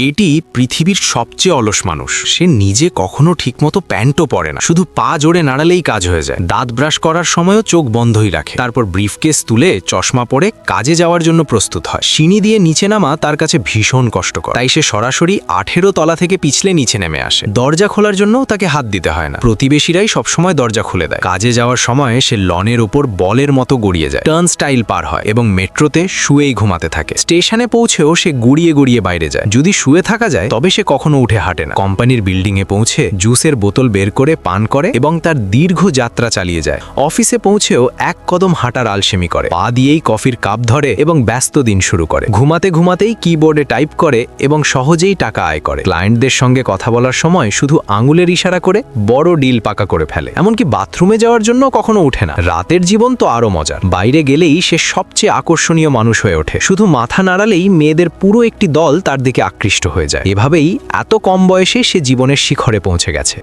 এটি পৃথিবীর সবচেয়ে অলস মানুষ। সে নিজে কখনো ঠিকমতো প্যান্টও পরে না, শুধু পা জোড়ে নাড়ালেই কাজ হয়ে যায়। দাঁত ব্রাশ করার সময়ও চোখ বন্ধই রাখে। তারপর ব্রিফকেস তুলে চশমা পরে কাজে যাওয়ার জন্য প্রস্তুত হয়। সিঁড়ি দিয়ে নিচে নামা তার কাছে ভীষণ কষ্টকর, তাই সে সরাসরি 18 তলা থেকে পিছলে নিচে নেমে আসে। দরজা খোলার জন্যও তাকে হাত দিতে হয় না, প্রতিবেশীরাই সবসময় দরজা খুলে দেয়। কাজে যাওয়ার সময় সে লনের ওপর বলের মতো গড়িয়ে যায়, টার্ন স্টাইল পার হয় এবং মেট্রোতে শুয়েই ঘুমাতে থাকে। স্টেশনে পৌঁছেও সে গুড়িয়ে গুড়িয়ে বাইরে যায়। যদি শুয়ে থাকা যায় তবে সে কখনো উঠে হাঁটে না। কোম্পানির বিল্ডিং এ পৌঁছে জুসের বোতল বের করে পান করে এবং তার দীর্ঘ যাত্রা চালিয়ে যায়। অফিসে পৌঁছেও এক কদম হাঁটার আলসেমি করে, পা দিয়েই কফির কাপ ধরে এবং ব্যস্ত দিন শুরু করে। ঘুমাতে ঘুমাতেই কিবোর্ডে টাইপ করে এবং সহজেই টাকা আয় করে। ক্লায়েন্টদের সঙ্গে কথা বলার সময় শুধু আঙুলের ইশারা করে বড় ডিল পাকা করে ফেলে। এমনকি বাথরুমে যাওয়ার জন্য কখনো উঠে না। রাতের জীবন তো আরো মজার। বাইরে গেলেই সে সবচেয়ে আকর্ষণীয় মানুষ হয়ে ওঠে। শুধু মাথা নাড়ালেই মেয়েদের পুরো একটি দল তার দিকে আকৃষ্ট হয়ে যায়। এভাবেই এত কম বয়সে সে জীবনের শিখরে পৌঁছে গেছে।